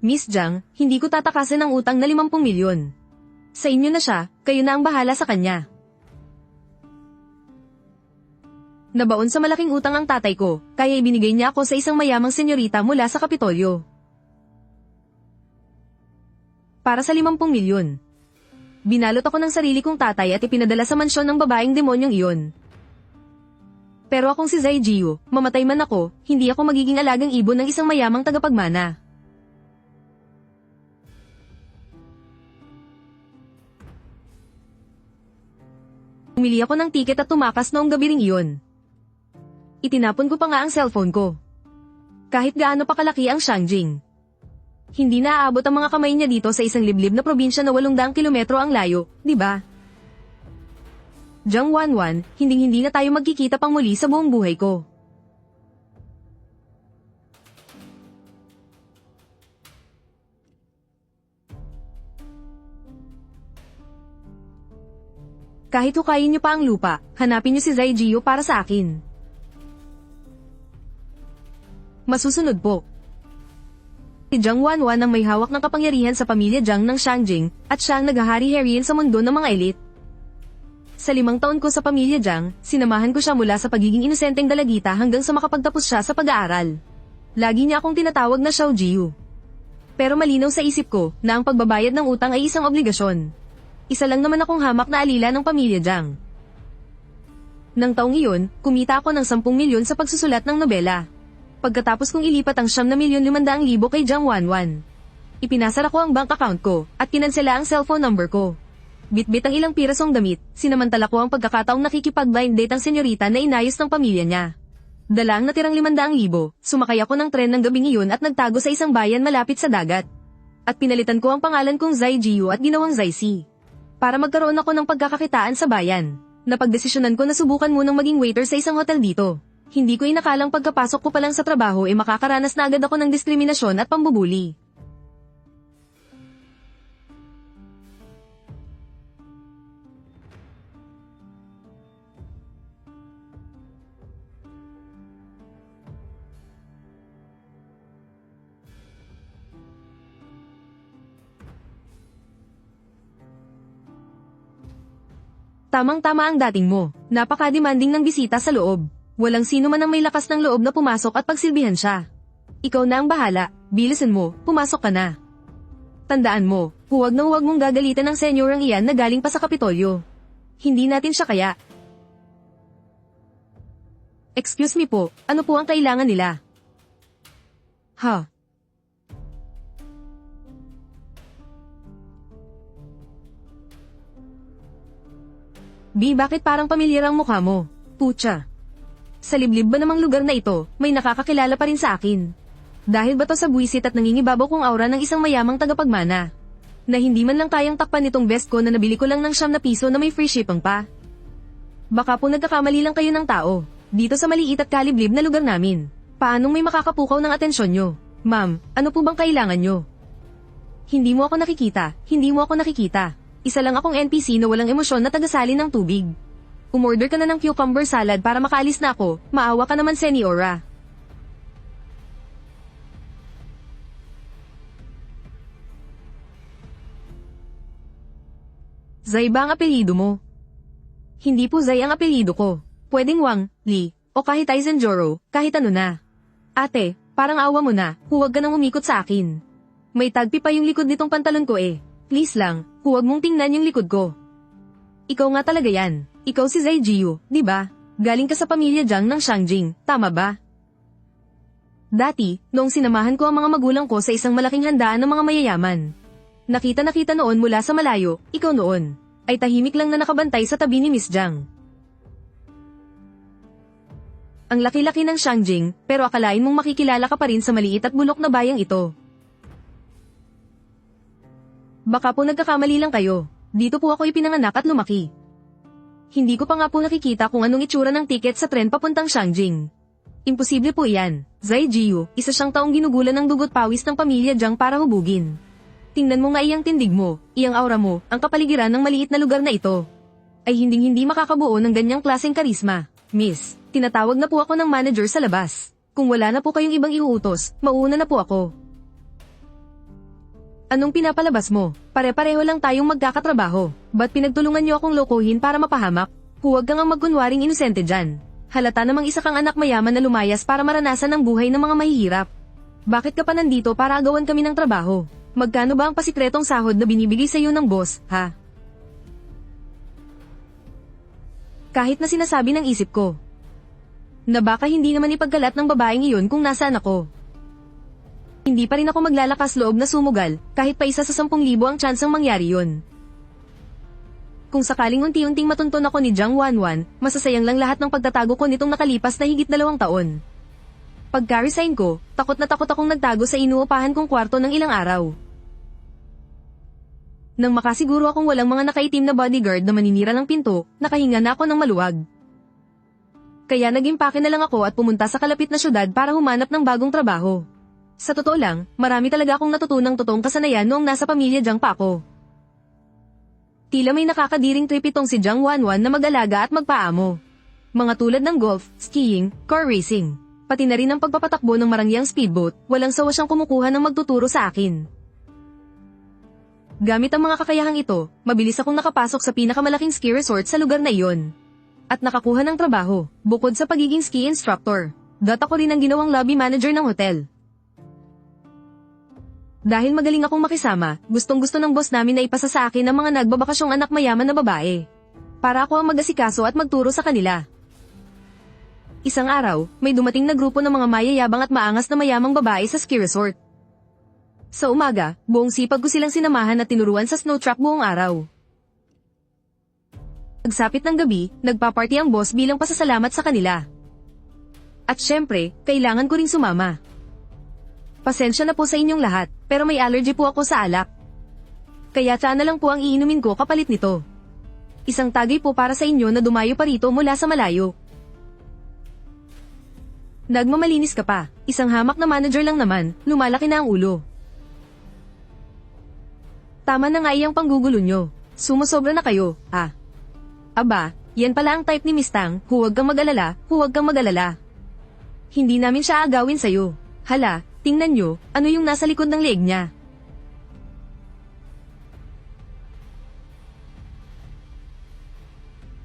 Miss Jiang, hindi ko tatakasin ang utang na 50 milyon. Sa inyo na siya, kayo na ang bahala sa kanya. Nabaon sa malaking utang ang tatay ko, kaya ibinigay niya ako sa isang mayamang senyorita mula sa Kapitolyo. Para sa 50 milyon. Binalot ako ng sarili kong tatay at ipinadala sa mansyon ng babaeng demonyong iyon. Pero akong si Zai Jiu, mamatay man ako, hindi ako magiging alagang ibon ng isang mayamang tagapagmana. Umili ako ng tiket at tumakas noong gabi ring iyon. Itinapon ko pa nga ang cellphone ko. Kahit gaano pa kalaki ang Shangjing. Hindi naaabot ang mga kamay niya dito sa isang liblib na probinsya na 800 kilometro ang layo, di ba? Jiang Wanwan, hinding-hindi na tayo magkikita pang muli sa buong buhay ko. Kahit hukayin niyo pa ang lupa, hanapin niyo si Zai Jiu para sa akin. Masusunod po. Si Jiang Wanwan ang may hawak ng kapangyarihan sa pamilya Jiang ng Shangjing, at siya ang naghahari-hariin sa mundo ng mga elite. Sa 5 taon ko sa pamilya Jiang, sinamahan ko siya mula sa pagiging inosenteng dalagita hanggang sa makapagtapos siya sa pag-aaral. Lagi niya akong tinatawag na Xiao Jiu. Pero malinaw sa isip ko na ang pagbabayad ng utang ay isang obligasyon. Isa lang naman akong hamak na alila ng pamilya Jiang. Nang taong iyon, kumita ako ng 10 milyon sa pagsusulat ng nobela. Pagkatapos kong ilipat ang 9,500,000 kay Jiang Wanwan. Ipinasara ko ang bank account ko, at kinansela ang cellphone number ko. Bitbit ang ilang pirasong damit, sinamantala ko ang pagkakataong nakikipag-blind date ang senyorita na inayos ng pamilya niya. Dala ang natirang 500,000, sumakay ako ng tren ng gabing iyon at nagtago sa isang bayan malapit sa dagat. At pinalitan ko ang pangalan kong Zai Jiu at ginawang Zai Si. Para magkaroon ako ng pagkakakitaan sa bayan. Napagdesisyonan ko na subukan munang maging waiter sa isang hotel dito. Hindi ko inakalang pagkapasok ko pa lang sa trabaho makakaranas na agad ako ng diskriminasyon at pambubuli. Tamang-tama ang dating mo. Napaka-demanding ng bisita sa loob. Walang sino man ang may lakas ng loob na pumasok at pagsilbihan siya. Ikaw na ang bahala, bilisan mo, pumasok ka na. Tandaan mo, huwag mong gagalitan ng senyorang iyan na galing pa sa Kapitolyo. Hindi natin siya kaya. Excuse me po, ano po ang kailangan nila? Ha? B, bakit parang pamilyar ang mukha mo? Pucha. Sa liblib ba namang lugar na ito, may nakakakilala pa rin sa akin. Dahil ba to sa buwisit at nangingibabaw kong aura ng isang mayamang tagapagmana? Na hindi man lang kayang takpan nitong vest ko na nabili ko lang ng 9 na piso na may free shipping pa. Baka po nagkakamali lang kayo ng tao. Dito sa maliit at kaliblib na lugar namin. Paanong may makakapukaw ng atensyon nyo? Ma'am, ano po bang kailangan nyo? Hindi mo ako nakikita. Isa lang akong NPC na walang emosyon na tagasali ng tubig. Umorder ka na ng cucumber salad para makaalis na ako, maawa ka naman Seniora. Zai ba ang apelyido mo? Hindi po Zai ang apelyido ko. Pwedeng Wang, Li, o kahit Aizenjoro, kahit ano na. Ate, parang awa mo na, huwag ka nang umikot sa akin. May tagpi pa yung likod nitong pantalon ko eh. Please lang, huwag mong tingnan yung likod ko. Ikaw nga talaga yan. Ikaw si Zai Jiu, di ba? Galing ka sa pamilya Jiang ng Shangjing, tama ba? Dati, noong sinamahan ko ang mga magulang ko sa isang malaking handaan ng mga mayayaman. Nakita noon mula sa malayo, ikaw noon, ay tahimik lang na nakabantay sa tabi ni Miss Jiang. Ang laki-laki ng Shangjing, pero akalain mong makikilala ka pa rin sa maliit at bulok na bayang ito. Baka po nagkakamali lang kayo. Dito po ako ipinanganak at lumaki. Hindi ko pa nga po nakikita kung anong itsura ng tiket sa tren papuntang Shangjing. Imposible po iyan. Zai Jiu, isa siyang taong ginugulan ng dugot pawis ng pamilya Jiang para hubugin. Tingnan mo nga iyang tindig mo, iyang aura mo, ang kapaligiran ng maliit na lugar na ito. Ay hinding-hindi makakabuo ng ganyang klaseng karisma. Miss, tinatawag na po ako ng manager sa labas. Kung wala na po kayong ibang iuutos, mauna na po ako. Anong pinapalabas mo? Pare-pareho lang tayong magkakatrabaho. Ba't pinagtulungan niyo akong lokohin para mapahamak? Huwag kang magkunwaring inosente dyan. Halata namang isa kang anak mayaman na lumayas para maranasan ang buhay ng mga mahihirap. Bakit ka pa nandito para agawan kami ng trabaho? Magkano ba ang pasikretong sahod na binibigay sa iyo ng boss, ha? Kahit na sinasabi ng isip ko na baka hindi naman ipagkalat ng babaeng iyon kung nasaan ako. Hindi pa rin ako maglalakas loob na sumugal, kahit pa isa sa 10,000 ang tsansang mangyari yun. Kung sakaling unti-unting matunton ako ni Jiang Wanwan, masasayang lang lahat ng pagtatago ko nitong nakalipas na higit 2 taon. Pagka-resign ko, takot na takot akong nagtago sa inuupahan kong kwarto ng ilang araw. Nang makasiguro akong walang mga nakaitim na bodyguard na maninira ng pinto, nakahinga na ako ng maluwag. Kaya nag-impake na lang ako at pumunta sa kalapit na syudad para humanap ng bagong trabaho. Sa totoo lang, marami talaga akong natutunang totoong kasanayan noong nasa pamilya Jiang pa ako. Tila may nakakadiring trip itong si Jiang Wanwan na mag-alaga at magpaamo. Mga tulad ng golf, skiing, car racing. Pati na rin ang pagpapatakbo ng marangyang speedboat, walang sawa siyang kumukuha ng magtuturo sa akin. Gamit ang mga kakayahang ito, mabilis akong nakapasok sa pinakamalaking ski resort sa lugar na iyon. At nakakuha ng trabaho, bukod sa pagiging ski instructor. Ako rin ang ginawang lobby manager ng hotel. Dahil magaling akong makisama, gustong-gusto ng boss namin na ipasa sa akin ang mga nagbabakasyong anak mayaman na babae. Para ako ang mag-asikaso at magturo sa kanila. Isang araw, may dumating na grupo ng mga mayayabang at maangas na mayamang babae sa ski resort. Sa umaga, buong sipag ko silang sinamahan at tinuruan sa snow track buong araw. Pagsapit ng gabi, nagpa-party ang boss bilang pasasalamat sa kanila. At syempre, kailangan ko ring sumama. Pasensya na po sa inyong lahat, pero may allergy po ako sa alak. Kaya tsa na lang po ang iinumin ko kapalit nito. Isang tagay po para sa inyo na dumayo pa rito mula sa malayo. Nagmamalinis ka pa, isang hamak na manager lang naman, lumalaki na ang ulo. Tama na nga iyang panggugulo nyo, sumusobra na kayo, ha? Aba, yan pala ang type ni Miss Tang, huwag kang mag-alala, huwag kang mag-alala. Hindi namin siya agawin sa'yo. Hala, tingnan nyo, ano yung nasa likod ng leeg niya.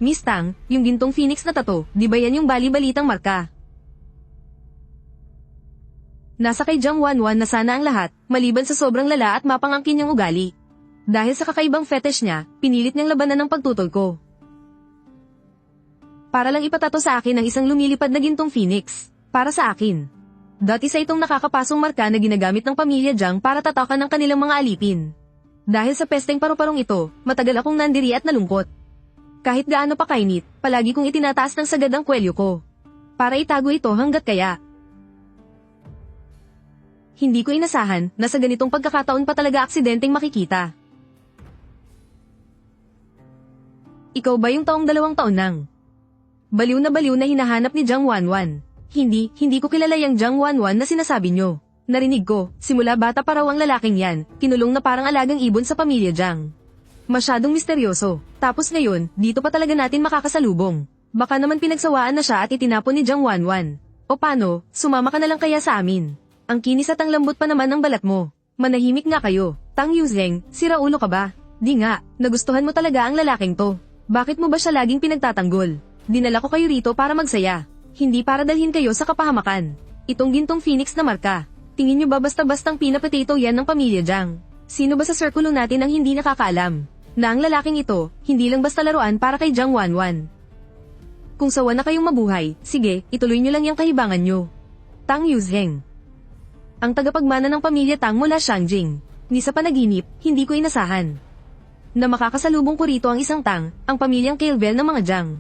Miss Tang, yung gintong phoenix na tato, di ba yan yung bali-balitang marka? Nasa kay Jiang Wanwan na sana ang lahat, maliban sa sobrang lala at mapangangkin niyang ugali. Dahil sa kakaibang fetish niya, pinilit niyang labanan ng pagtutol ko. Para lang ipatato sa akin ang isang lumilipad na gintong phoenix. Para sa akin. Isa itong nakakapasong marka na ginagamit ng pamilya Jiang para tatakan ng kanilang mga alipin. Dahil sa pesteng paru-parong ito, matagal akong nandiri at nalungkot. Kahit gaano pa kainit, palagi kong itinataas ng sagad ang kwelyo ko. Para itago ito hanggat kaya. Hindi ko inasahan na sa ganitong pagkakataon pa talaga aksidenteng makikita. Ikaw ba yung taong 2 taon nang? Baliw na hinahanap ni Jiang Wanwan. Hindi ko kilala yung Jiang Wanwan na sinasabi nyo. Narinig ko, simula bata pa raw ang lalaking yan, kinulong na parang alagang ibon sa pamilya Jiang. Masyadong misteryoso. Tapos ngayon, dito pa talaga natin makakasalubong. Baka naman pinagsawaan na siya at itinapon ni Jiang Wanwan. O paano, sumama ka na lang kaya sa amin? Ang kinis at ang lambot pa naman ng balat mo. Manahimik nga kayo. Tang Yuzheng, sira ulo ka ba? Di nga, nagustuhan mo talaga ang lalaking to. Bakit mo ba siya laging pinagtatanggol? Dinala ko kayo rito para magsaya. Hindi para dalhin kayo sa kapahamakan. Itong gintong phoenix na marka. Tingin nyo ba basta-bastang pinapotato yan ng pamilya Jiang? Sino ba sa sirkulo natin ang hindi nakakaalam? Na ang lalaking ito, hindi lang basta laruan para kay Jiang Wanwan. Kung sawa na kayong mabuhay, sige, ituloy nyo lang yung kahibangan nyo. Tang Yuzheng. Ang tagapagmana ng pamilya Tang mula Shangjing. Ni sa panaginip, hindi ko inasahan na makakasalubong ko rito ang isang Tang, ang pamilyang Keilvel ng mga Jiang.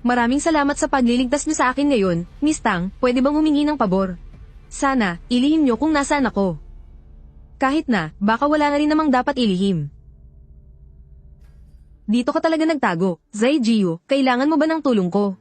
Maraming salamat sa pagliligtas niyo sa akin ngayon, Miss Tang, pwede bang humingi ng pabor? Sana, ilihim niyo kung nasaan ako. Kahit na, baka wala na rin namang dapat ilihim. Dito ka talaga nagtago, Zai Jiu, kailangan mo ba ng tulong ko?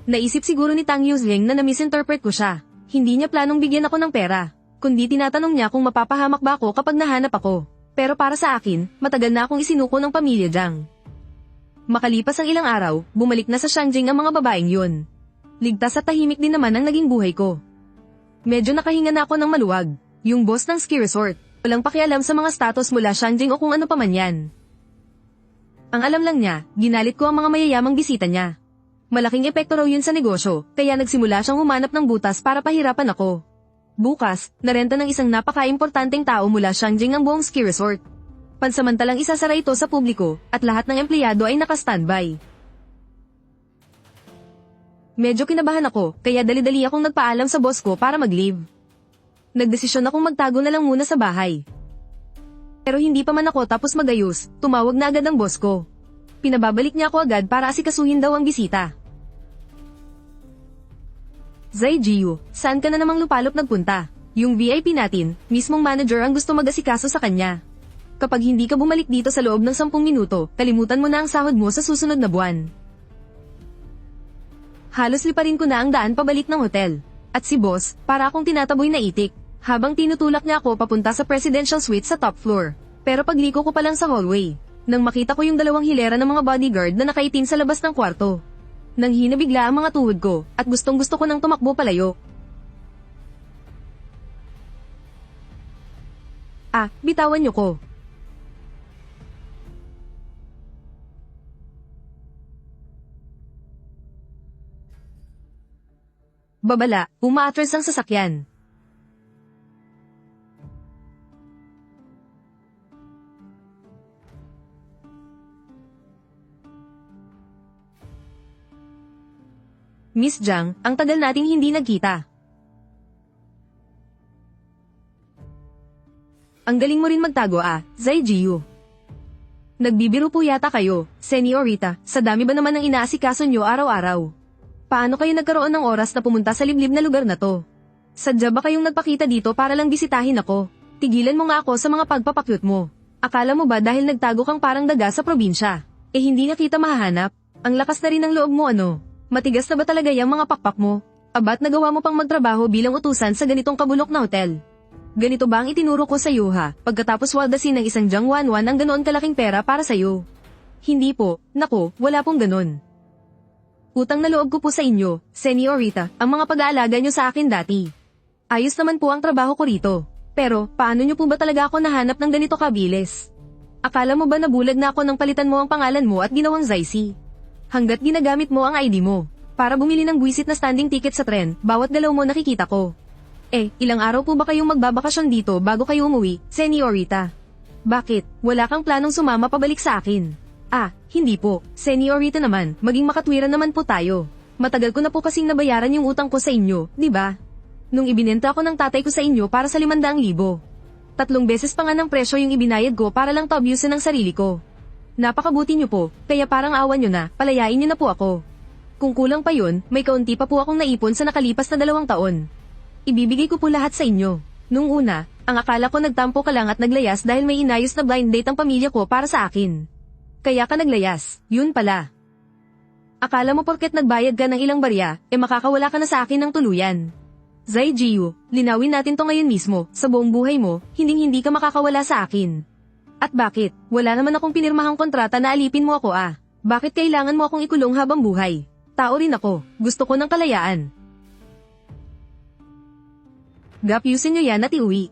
Naisip siguro ni Tang Yuzheng na na-misinterpret ko siya. Hindi niya planong bigyan ako ng pera, kundi tinatanong niya kung mapapahamak ba ako kapag nahanap ako. Pero para sa akin, matagal na akong isinuko ng pamilya Jiang. Makalipas ang ilang araw, bumalik na sa Shangjing ang mga babaeng yun. Ligtas at tahimik din naman ang naging buhay ko. Medyo nakahinga na ako ng maluwag. Yung boss ng ski resort, walang pakialam sa mga status mula Shangjing o kung ano pa man yan. Ang alam lang niya, ginalit ko ang mga mayayamang bisita niya. Malaking epekto raw yun sa negosyo, kaya nagsimula siyang humanap ng butas para pahirapan ako. Bukas, narenta ng isang napaka-importanteng tao mula Shangjing ang buong ski resort. Pansamantalang isasara ito sa publiko, at lahat ng empleyado ay naka-standby. Medyo kinabahan ako, kaya dali-dali akong nagpaalam sa boss ko para mag-leave. Nagdesisyon akong magtago na lang muna sa bahay. Pero hindi pa man ako tapos magayos, tumawag na agad ang boss ko. Pinababalik niya ako agad para asikasuhin daw ang bisita. Zai Jiu, saan ka na namang lupalop nagpunta? Yung VIP natin, mismong manager ang gusto mag-asikaso sa kanya. Kapag hindi ka bumalik dito sa loob ng 10 minuto, kalimutan mo na ang sahod mo sa susunod na buwan. Halos liparin ko na ang daan pabalik ng hotel. At si boss, para akong tinataboy na itik, habang tinutulak niya ako papunta sa presidential suite sa top floor. Pero pagliko ko pa lang sa hallway, nang makita ko yung 2 hilera ng mga bodyguard na nakaitim sa labas ng kwarto. Nang hinabigla ang mga tuhod ko, at gustong-gusto ko nang tumakbo palayo. Bitawan niyo ko. Babala, umaatras ang sasakyan. Miss Jiang, ang tagal nating hindi nagkita. Ang galing mo rin magtago Zai Jiu. Nagbibiro po yata kayo, Senyorita, sa dami ba naman ng inaasikaso nyo araw-araw? Paano kayo nagkaroon ng oras na pumunta sa liblib na lugar na to? Sadya ba kayong nagpakita dito para lang bisitahin ako? Tigilan mo nga ako sa mga pagpapakyut mo. Akala mo ba dahil nagtago kang parang daga sa probinsya? Hindi na kita mahahanap? Ang lakas na rin ng loob mo Matigas na ba talaga yung mga pakpak mo? Abat nagawa mo pang magtrabaho bilang utusan sa ganitong kabulok na hotel? Ganito ba ang itinuro ko sa iyo pagkatapos waldasin ng isang Jiang Wanwan ang ganoon kalaking pera para sa iyo? Hindi po, nako, wala pong ganon. Utang na loob ko po sa inyo, Senyorita, ang mga pag-aalaga nyo sa akin dati. Ayos naman po ang trabaho ko rito. Pero, paano nyo po ba talaga ako nahanap ng ganito kabilis? Akala mo ba nabulag na ako nang palitan mo ang pangalan mo at ginawang Zaisi? Hanggat ginagamit mo ang ID mo, para bumili ng buwisit na standing ticket sa tren, bawat galaw mo nakikita ko. Ilang araw po ba kayong magbabakasyon dito bago kayo umuwi, Senyorita? Bakit, wala kang planong sumama pabalik sa akin? Hindi po, Senyorita naman, maging makatwiran naman po tayo. Matagal ko na po kasing nabayaran yung utang ko sa inyo, di ba? Nung ibinenta ako ng tatay ko sa inyo para sa 500,000. 3 beses pa nga ng presyo yung ibinayad ko para lang to-abusin ng sarili ko. Napakabuti nyo po, kaya parang awan nyo na, palayain nyo na po ako. Kung kulang pa yun, may kaunti pa po akong naipon sa nakalipas na 2 taon. Ibibigay ko po lahat sa inyo. Nung una, ang akala ko nagtampo ka lang at naglayas dahil may inayos na blind date ang pamilya ko para sa akin. Kaya ka naglayas, yun pala. Akala mo porket nagbayad ka ng ilang barya, makakawala ka na sa akin ng tuluyan. Zai Jiu, linawin natin to ngayon mismo, sa buong buhay mo, hindi ka makakawala sa akin. At bakit? Wala naman akong pinirmahang kontrata na alipin mo ako Bakit kailangan mo akong ikulong habang buhay? Tao rin ako, gusto ko ng kalayaan. Gapyusin nyo yan at iuwi.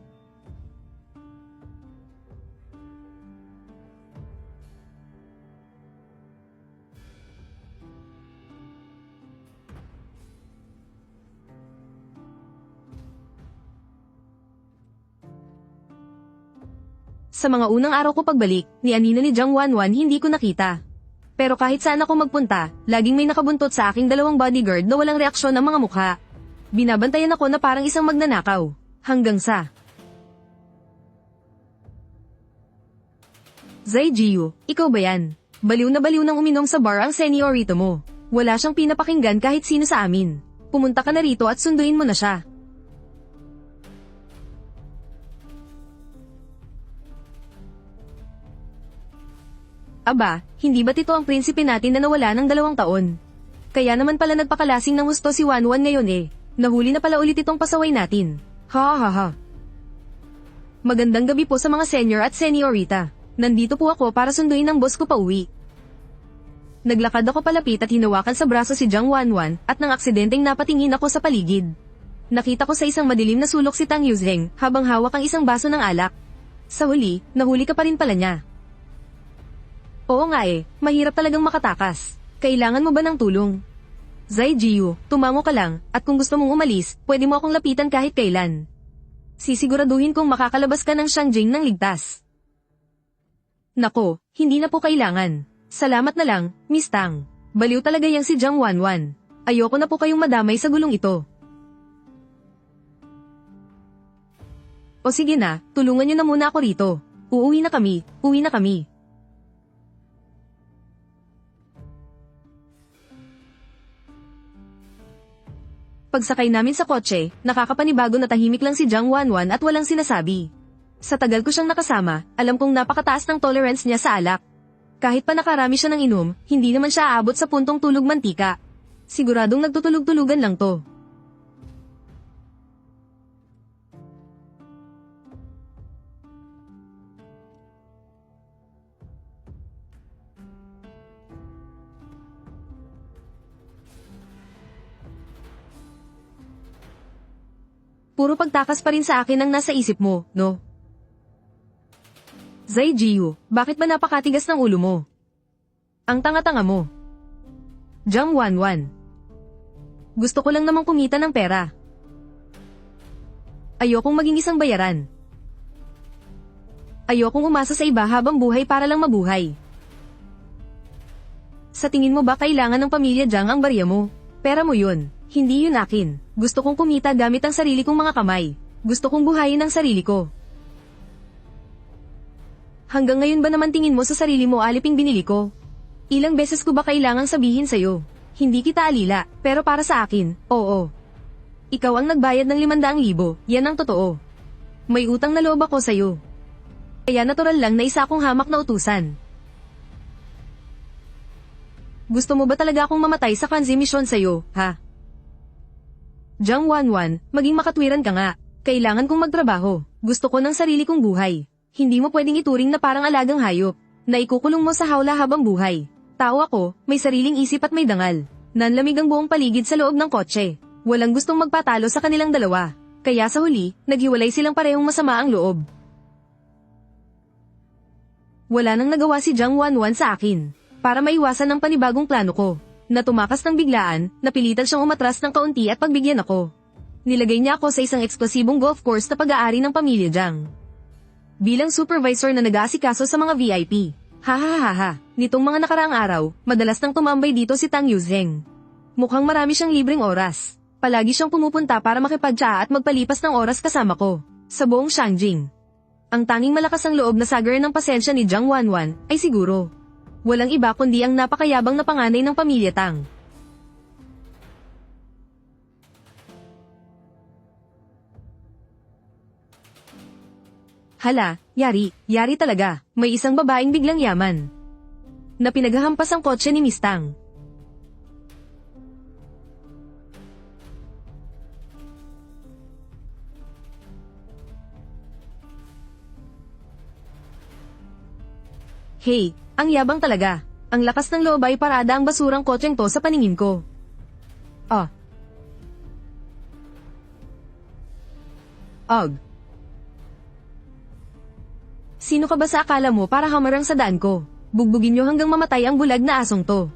Sa mga unang araw ko pagbalik, ni Anina ni Jiang Wanwan hindi ko nakita. Pero kahit saan ako magpunta, laging may nakabuntot sa aking 2 bodyguard na walang reaksyon ng mga mukha. Binabantayan ako na parang isang magnanakaw. Hanggang sa... Zai Jiu, ikaw ba yan? Baliw na baliw nang uminom sa bar ang senyorito mo. Wala siyang pinapakinggan kahit sino sa amin. Pumunta ka na rito at sunduin mo na siya. Aba, hindi ba't ito ang prinsipe natin na nawala ng 2 taon? Kaya naman pala nagpakalasing ng husto si Wanwan ngayon Nahuli na pala ulit itong pasaway natin. Ha ha ha. Magandang gabi po sa mga senior at senyorita. Nandito po ako para sunduin ang boss ko pa uwi. Naglakad ako palapit at hinawakan sa braso si Jiang Wanwan at nang aksidenteng napatingin ako sa paligid. Nakita ko sa isang madilim na sulok si Tang Yuzheng habang hawak ang isang baso ng alak. Sa huli, nahuli ka pa rin pala niya. Oo nga mahirap talagang makatakas. Kailangan mo ba ng tulong? Zai Jiu, tumango ka lang, at kung gusto mong umalis, pwede mo akong lapitan kahit kailan. Sisiguraduhin kong makakalabas ka ng Shangjing ng ligtas. Nako, hindi na po kailangan. Salamat na lang, Miss Tang. Baliw talaga yang si Jiang Wanwan. Ayoko na po kayong madamay sa gulong ito. O sige na, tulungan niyo na muna ako rito. Uwi na kami. Pagsakay namin sa kotse, nakakapanibago na tahimik lang si Jiang Wanwan at walang sinasabi. Sa tagal ko siyang nakasama, alam kong napakataas ng tolerance niya sa alak. Kahit pa nakarami siya ng inom, hindi naman siya aabot sa puntong tulog mantika. Siguradong nagtutulog-tulugan lang to. Puro pagtakas pa rin sa akin ang nasa isip mo, no? Zai Jiu, bakit ba napakatigas ng ulo mo? Ang tanga-tanga mo. Jiang Wanwan. Gusto ko lang namang kumita ng pera. Ayokong maging isang bayaran. Ayokong umasa sa iba habang buhay para lang mabuhay. Sa tingin mo ba kailangan ng pamilya Jiang ang barya mo? Pera mo yun, hindi yun akin. Gusto kong kumita gamit ang sarili kong mga kamay. Gusto kong buhayin ang sarili ko. Hanggang ngayon ba naman tingin mo sa sarili mo aliping binili ko? Ilang beses ko ba kailangang sabihin sa'yo? Hindi kita alila, pero para sa akin, oo. Ikaw ang nagbayad ng 500,000, yan ang totoo. May utang na loob ako sa'yo. Kaya natural lang na isa akong hamak na utusan. Gusto mo ba talaga akong mamatay sa kansimisyon sa'yo, ha? Jiang Wanwan, maging makatwiran ka nga. Kailangan kong magtrabaho. Gusto ko ng sarili kong buhay. Hindi mo pwedeng ituring na parang alagang hayop, na ikukulong mo sa hawla habang buhay. Tao ako, may sariling isip at may dangal. Nanlamig ang buong paligid sa loob ng kotse. Walang gustong magpatalo sa kanilang dalawa. Kaya sa huli, naghiwalay silang parehong masama ang loob. Wala nang nagawa si Jiang Wanwan sa akin. Para maiwasan ang panibagong plano ko. Na tumakas ng biglaan, napilitan siyang umatras ng kaunti at pagbigyan ako. Nilagay niya ako sa isang eksklusibong golf course na pag-aari ng pamilya Jiang. Bilang supervisor na nag-aasikaso sa mga VIP. Ha. Nitong mga nakaraang araw, madalas nang tumambay dito si Tang Yuzheng. Mukhang marami siyang libreng oras. Palagi siyang pumupunta para makipagtsaa at magpalipas ng oras kasama ko. Sa buong Shangjing. Ang tanging malakas ang loob na sagar ng pasensya ni Jiang Wanwan ay siguro. Walang iba kundi ang napakayabang na panganay ng pamilya Tang. Hala, yari talaga. May isang babaeng biglang yaman. Na pinaghahampas ang kotse ni Miss Tang. Hey, ang yabang talaga. Ang lakas ng loob ay parada ang basurang kotseng to sa paningin ko. Sino ka ba sa akala mo para hamarang sa daan ko? Bugbugin nyo hanggang mamatay ang bulag na asong to.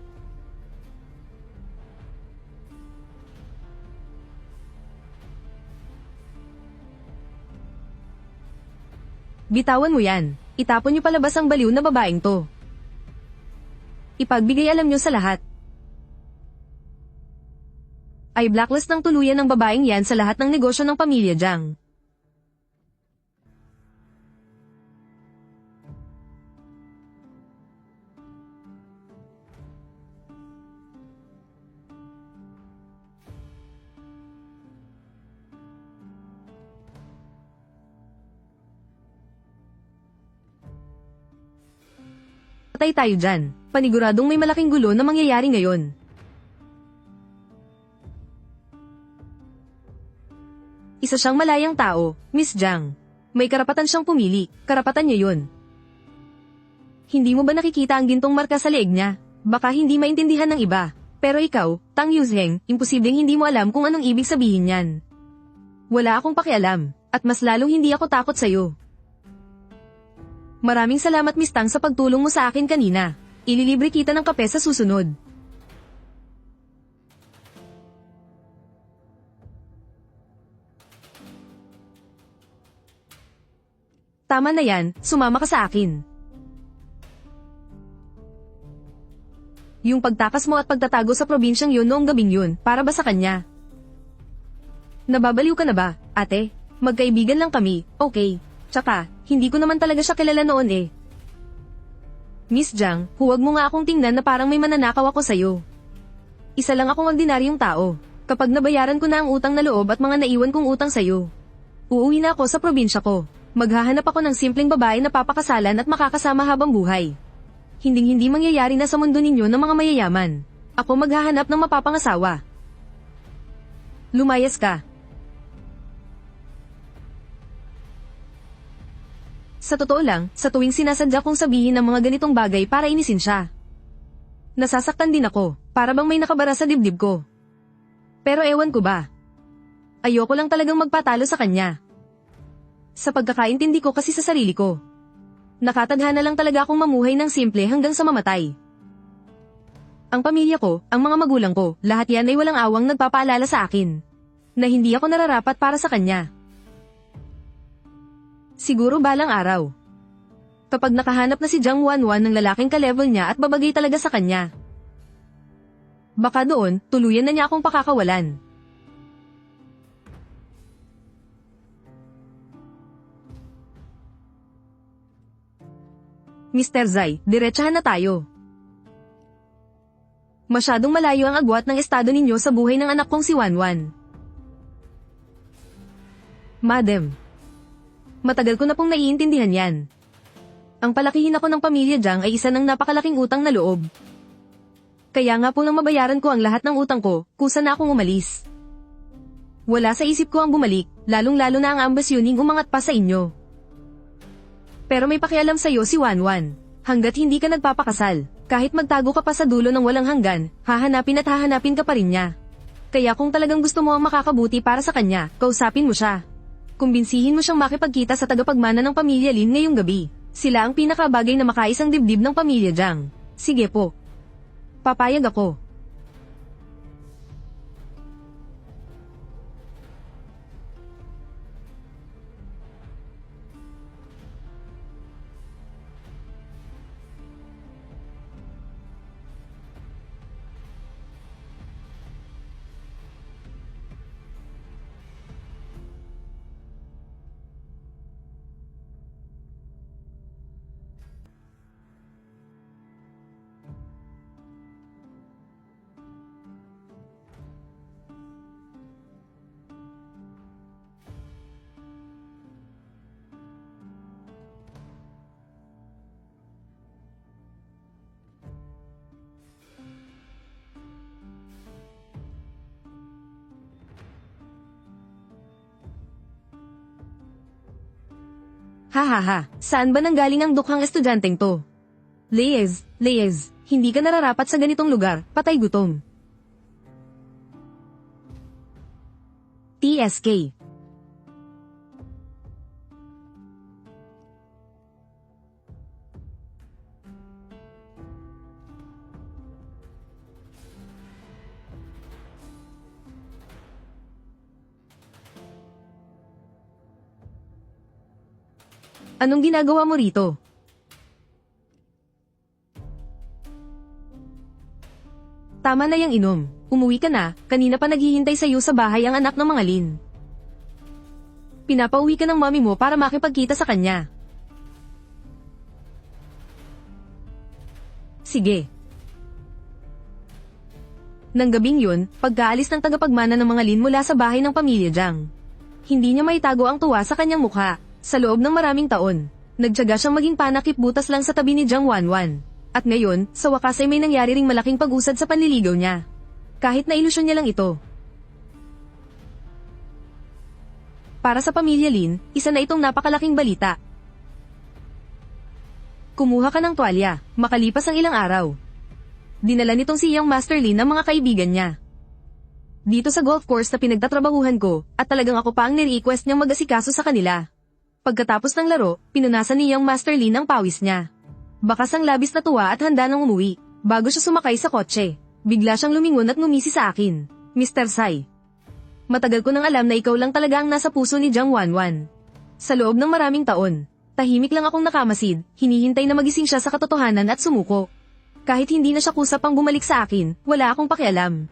Bitawan mo yan. Itapon nyo palabas ang baliw na babaeng to. Ipagbigay alam nyo sa lahat. Ay blacklist ng tuluyan ng babaeng yan sa lahat ng negosyo ng pamilya Jiang. Patay tayo dyan. Paniguradong may malaking gulo na mangyayari ngayon. Isa siyang malayang tao, Miss Jiang. May karapatan siyang pumili, karapatan niya yun. Hindi mo ba nakikita ang gintong marka sa leeg niya? Baka hindi maintindihan ng iba. Pero ikaw, Tang Yuzheng, imposibleng hindi mo alam kung anong ibig sabihin yan. Wala akong pakialam, at mas lalong hindi ako takot sa'yo. Maraming salamat Miss Tang sa pagtulong mo sa akin kanina. Ililibre kita ng kape sa susunod. Tama na yan, sumama ka sa akin. Yung pagtakas mo at pagtatago sa probinsyang yun noong gabing yun, para ba sa kanya? Nababaliw ka na ba, ate? Magkaibigan lang kami, okay. Tsaka, hindi ko naman talaga siya kilala noon eh. Miss Jiang, huwag mo nga akong tingnan na parang may mananakaw ako sa'yo. Isa lang akong ordinaryong tao. Kapag nabayaran ko na ang utang na loob at mga naiwan kong utang sa'yo, uuwi na ako sa probinsya ko. Maghahanap ako ng simpleng babae na papakasalan at makakasama habang buhay. Hinding-hindi mangyayari na sa mundo ninyo ng mga mayayaman. Ako maghahanap ng mapapangasawa. Lumayas ka. Sa totoo lang, sa tuwing sinasadya kong sabihin ng mga ganitong bagay para inisin siya, nasasaktan din ako, para bang may nakabara sa dibdib ko. Pero ewan ko ba? Ayoko lang talagang magpatalo sa kanya. Sa pagkakaintindi ko kasi sa sarili ko, nakatadhana lang talaga akong mamuhay ng simple hanggang sa mamatay. Ang pamilya ko, ang mga magulang ko, lahat yan ay walang awang nagpapaalala sa akin na hindi ako nararapat para sa kanya. Siguro balang araw, kapag nakahanap na si Jiang Wanwan ng lalaking ka-level niya at babagay talaga sa kanya, baka doon, tuluyan na niya akong pakakawalan. Mr. Zai, diretsahan na tayo. Masyadong malayo ang agwat ng estado ninyo sa buhay ng anak kong si Wanwan. Madam, matagal ko na pong naiintindihan yan. Ang palakihin ako ng pamilya Jiang ay isa ng napakalaking utang na loob. Kaya nga po nang mabayaran ko ang lahat ng utang ko, kusa na akong umalis. Wala sa isip ko ang bumalik, lalong-lalo na ang ambasyoning umangat pa sa inyo. Pero may pakialam sa'yo si Wanwan. Hanggat hindi ka nagpapakasal, kahit magtago ka pa sa dulo ng walang hanggan, hahanapin at hahanapin ka pa rin niya. Kaya kung talagang gusto mo ang makakabuti para sa kanya, kausapin mo siya. Kumbinsihin mo siyang makipagkita sa tagapagmana ng pamilya Lin ngayong gabi. Sila ang pinakabagay na makaisang dibdib ng pamilya Jiang. Sige po. Papayag ako. Hahaha, saan ba nanggaling ang dukhang estudyanteng to? Leyes, hindi ka nararapat sa ganitong lugar, patay gutom. TSK. Anong ginagawa mo rito? Tama na yang inom. Umuwi ka na, kanina pa naghihintay sa'yo sa bahay ang anak ng mga Lin. Pinapauwi ka ng mami mo para makipagkita sa kanya. Sige. Nang gabing yun, pagkaalis ng tagapagmana ng mga Lin mula sa bahay ng pamilya Jiang, hindi niya maitago ang tuwa sa kanyang mukha. Sa loob ng maraming taon, nagtiyaga siyang maging panakip butas lang sa tabi ni Jiang Wanwan. At ngayon, sa wakas ay may nangyari ring malaking pag-usad sa panliligaw niya. Kahit na ilusyon niya lang ito. Para sa pamilya Lin, isa na itong napakalaking balita. Kumuha ka ng tuwalya, makalipas ang ilang araw. Dinala nitong si Young Master Lin ang mga kaibigan niya. Dito sa golf course na pinagtatrabahuhan ko, at talagang ako pa ang ni-request niyang mag-asikaso sa kanila. Pagkatapos ng laro, pinunasan ni Young Master Lin ang pawis niya. Bakas ang labis na tuwa at handa nang umuwi. Bago siya sumakay sa kotse, bigla siyang lumingon at ngumisi sa akin. Mr. Sai. Matagal ko nang alam na ikaw lang talaga ang nasa puso ni Jiang Wanwan. Sa loob ng maraming taon, tahimik lang akong nakamasid, hinihintay na magising siya sa katotohanan at sumuko. Kahit hindi na siya kusap ang bumalik sa akin, wala akong pakialam.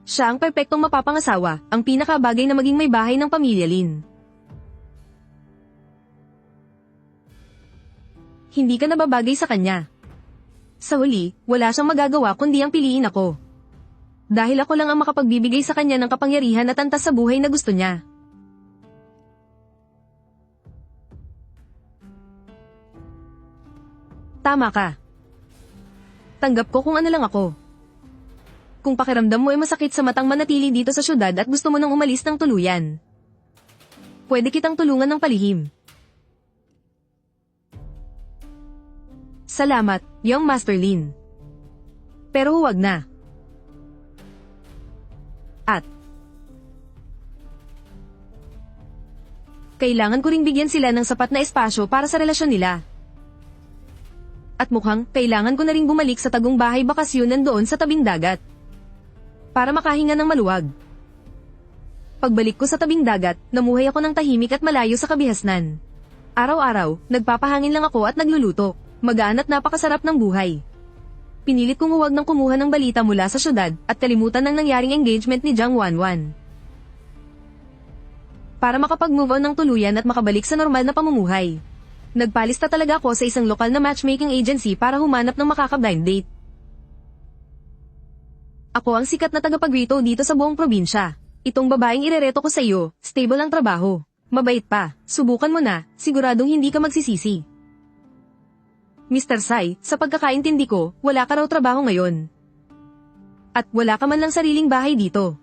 Siya ang perpektong mapapangasawa, ang pinakabagay na maging may bahay ng pamilya Lin. Hindi ka nababagay sa kanya. Sa huli, wala siyang magagawa kundi ang piliin ako. Dahil ako lang ang makapagbibigay sa kanya ng kapangyarihan at antas sa buhay na gusto niya. Tama ka. Tanggap ko kung ano lang ako. Kung pakiramdam mo ay masakit sa matang manatili dito sa syudad at gusto mo nang umalis ng tuluyan, pwede kitang tulungan ng palihim. Salamat, Young Master Lin. Pero huwag na. At kailangan ko ring bigyan sila ng sapat na espasyo para sa relasyon nila. At mukhang kailangan ko na ring bumalik sa tagong bahay bakasyonan doon sa tabing dagat. Para makahinga ng maluwag. Pagbalik ko sa tabing dagat, namuhay ako ng tahimik at malayo sa kabihasnan. Araw-araw, nagpapahangin lang ako at nagluluto. Magaan at napakasarap ng buhay. Pinilit kong huwag nang kumuha ng balita mula sa syudad at kalimutan ng nangyaring engagement ni Jiang Wanwan. Para makapag-move on ng tuluyan at makabalik sa normal na pamumuhay. Nagpalista talaga ako sa isang lokal na matchmaking agency para humanap ng makaka-blind date. Ako ang sikat na tagapagrito dito sa buong probinsya. Itong babaeng irereto ko sa iyo, stable ang trabaho. Mabait pa, subukan mo na, siguradong hindi ka magsisisi. Mr. Sai, sa pagkakaintindi ko, wala ka raw trabaho ngayon. At wala ka man lang sariling bahay dito.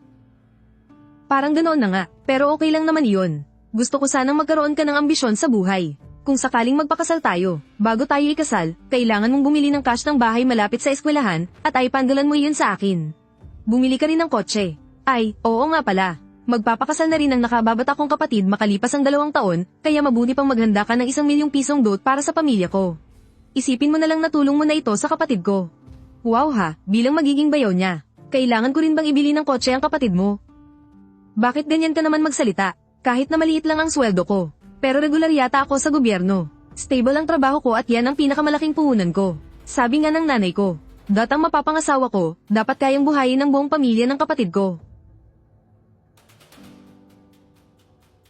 Parang ganoon na nga, pero okay lang naman iyon. Gusto ko sanang magkaroon ka ng ambisyon sa buhay. Kung sakaling magpakasal tayo, bago tayo ikasal, kailangan mong bumili ng cash ng bahay malapit sa eskwelahan, at ipangalan mo iyon sa akin. Bumili ka rin ng kotse. Ay, oo nga pala. Magpapakasal na rin ang nakababat akong kapatid makalipas ang 2 taon, kaya mabuti pang maghanda ka ng 1 milyong pisong dote para sa pamilya ko. Isipin mo na lang na tulong mo na ito sa kapatid ko. Wow ha, bilang magiging bayaw niya. Kailangan ko rin bang ibili ng kotse ang kapatid mo? Bakit ganyan ka naman magsalita? Kahit na maliit lang ang sweldo ko. Pero regular yata ako sa gobyerno. Stable ang trabaho ko at yan ang pinakamalaking puhunan ko. Sabi nga ng nanay ko, datang mapapangasawa ko, dapat kayang buhayin ng buong pamilya ng kapatid ko.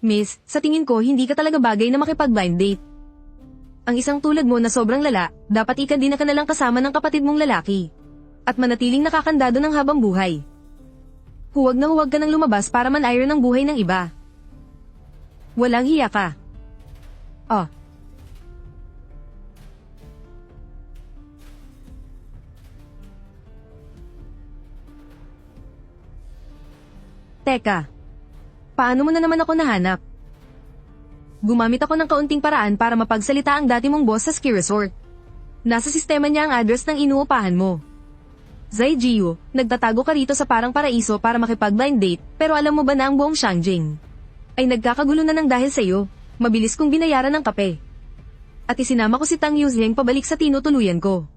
Miss, sa tingin ko hindi ka talaga bagay na makipag-blind date. Ang isang tulad mo na sobrang lala, dapat ikandina ka na lang kasama ng kapatid mong lalaki. At manatiling nakakandado ng habang buhay. Huwag na huwag ka nang lumabas para man-iron ang buhay ng iba. Walang hiya ka. Oh. Teka. Paano mo na naman ako nahanap? Gumamit ako ng kaunting paraan para mapagsalita ang dati mong boss sa ski resort. Nasa sistema niya ang address ng inuupahan mo. Zai Jiu, nagtatago ka rito sa parang paraiso para makipag-blind date, pero alam mo ba na ang buong Shangjing ay nagkakagulo na ng dahil sa iyo? Mabilis kong binayaran ng kape. At isinama ko si Tang Yuzheng pabalik sa tinutuluyan ko.